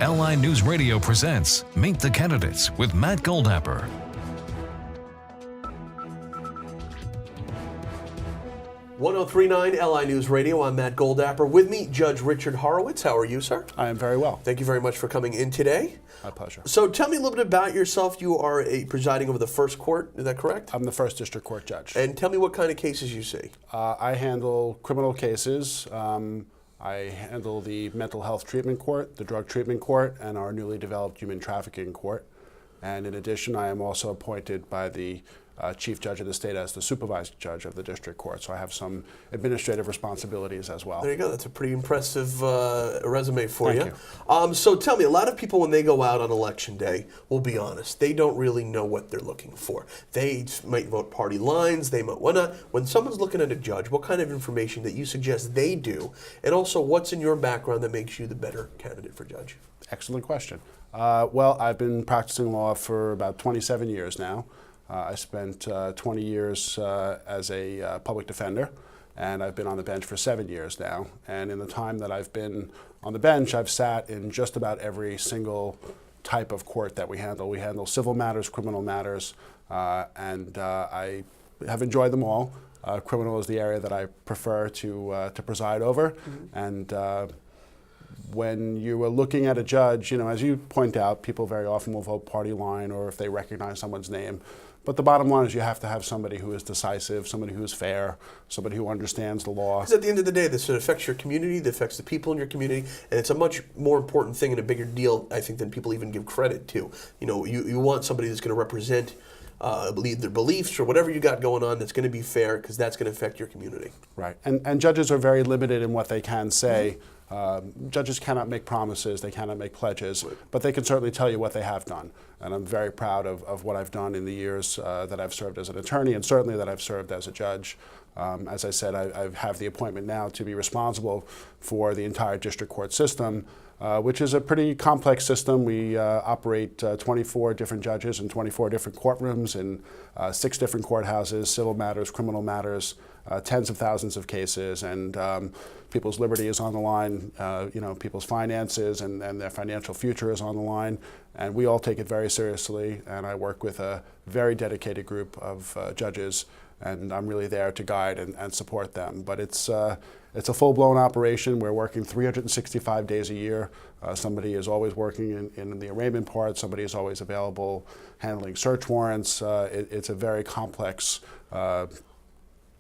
LI News Radio presents Meet the Candidates with Matt Goldapper. .1039 LI News Radio. I'm Matt Goldapper. With me, Judge Richard Horowitz. How are you, sir? I am very well. Thank you very much for coming in today. My pleasure. So tell me a little bit about yourself. You are presiding over the first court, is that correct? I'm the first district court judge. And tell me what kind of cases you see. I handle criminal cases. I handle the mental health treatment court, the drug treatment court, and our newly developed human trafficking court. And in addition, I am also appointed by the chief judge of the state as the supervised judge of the district court. So I have some administrative responsibilities as well. There you go. That's a pretty impressive resume for Thank you. So tell me, a lot of people when they go out on election day, we'll be honest, they don't really know what they're looking for. They might vote party lines, they might whatnot. When someone's looking at a judge, what kind of information that you suggest they do, and also what's in your background that makes you the better candidate for judge? Excellent question. Well, I've been practicing law for about 27 years now. I spent 20 years as a public defender, and I've been on the bench for 7 years now. And in the time that I've been on the bench, I've sat in just about every single type of court that we handle. We handle civil matters, criminal matters, and I have enjoyed them all. Criminal is the area that I prefer to preside over. Mm-hmm. And when you are looking at a judge, you know, as you point out, people very often will vote party line or if they recognize someone's name. But the bottom line is you have to have somebody who is decisive, somebody who is fair, somebody who understands the law. Because at the end of the day, this affects your community, that affects the people in your community, and it's a much more important thing and a bigger deal, I think, than people even give credit to. You know, you want somebody that's going to represent their beliefs or whatever you got going on that's going to be fair, because that's going to affect your community. Right. And judges are very limited in what they can say. Mm-hmm. Judges cannot make promises, they cannot make pledges, but they can certainly tell you what they have done. And I'm very proud of what I've done in the years that I've served as an attorney, and certainly that I've served as a judge. As I said, I have the appointment now to be responsible for the entire district court system, which is a pretty complex system. We operate 24 different judges in 24 different courtrooms in 6 different courthouses, civil matters, criminal matters, tens of thousands of cases, and people's liberty is on the line, you know, people's finances and their financial future is on the line, and we all take it very seriously, and I work with a very dedicated group of judges, and I'm really there to guide and support them. But it's a full-blown operation. We're working 365 days a year. Somebody is always working in the arraignment part. Somebody is always available handling search warrants. It's a very complex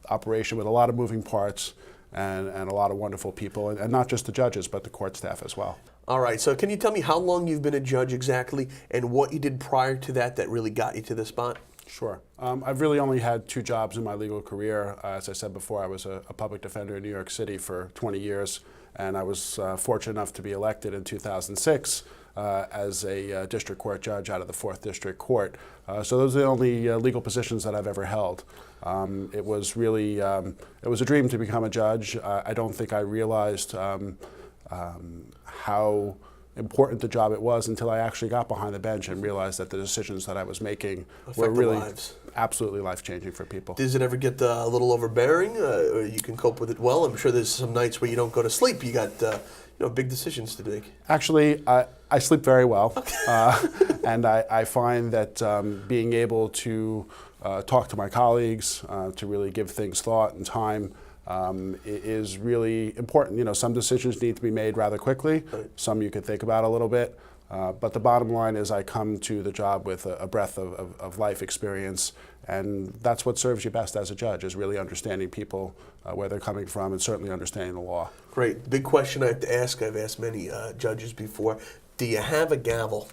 operation with a lot of moving parts and a lot of wonderful people, and not just the judges, but the court staff as well. All right, so can you tell me how long you've been a judge exactly, and what you did prior to that really got you to this spot? Sure. I've really only had 2 jobs in my legal career. As I said before, I was a public defender in New York City for 20 years, and I was fortunate enough to be elected in 2006 as a district court judge out of the 4th District Court. So those are the only legal positions that I've ever held. It was really, it was a dream to become a judge. I don't think I realized how important the job it was until I actually got behind the bench and realized that the decisions that I was making were really absolutely life-changing for people. Does it ever get a little overbearing, or you can cope with it well? I'm sure there's some nights where you don't go to sleep. You got big decisions to make. Actually, I sleep very well, and I find that being able to talk to my colleagues, to really give things thought and time, is really important. You know, some decisions need to be made rather quickly. Right. Some you could think about a little bit. But the bottom line is I come to the job with a breadth of life experience, and that's what serves you best as a judge, is really understanding people, where they're coming from, and certainly understanding the law. Great. Big question I have to ask. I've asked many judges before. Do you have a gavel?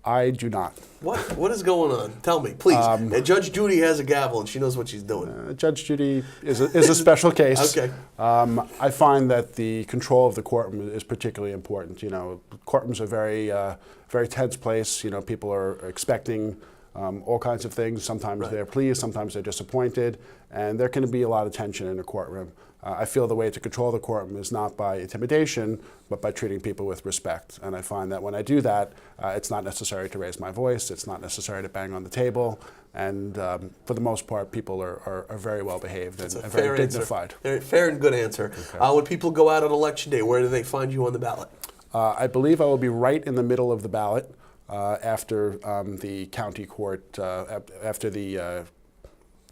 I do not. What is going on? Tell me, please. Judge Judy has a gavel, and she knows what she's doing. Judge Judy is a special case. Okay. I find that the control of the courtroom is particularly important. You know, courtrooms are very tense place. You know, people are expecting all kinds of things. Sometimes they're pleased, sometimes they're disappointed, and there can be a lot of tension in a courtroom. I feel the way to control the courtroom is not by intimidation, but by treating people with respect. And I find that when I do that, it's not necessary to raise my voice, it's not necessary to bang on the table, and for the most part, people are very well behaved and very dignified. Fair and good answer. Okay. When people go out on election day, where do they find you on the ballot? I believe I will be right in the middle of the ballot after the county court, after the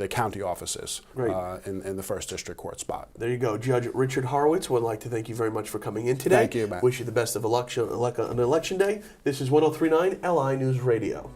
county offices in the first district court spot. There you go. Judge Richard Horowitz would like to thank you very much for coming in today. Thank you, Matt. Wish you the best of on election day. This is 103.9 LI News Radio.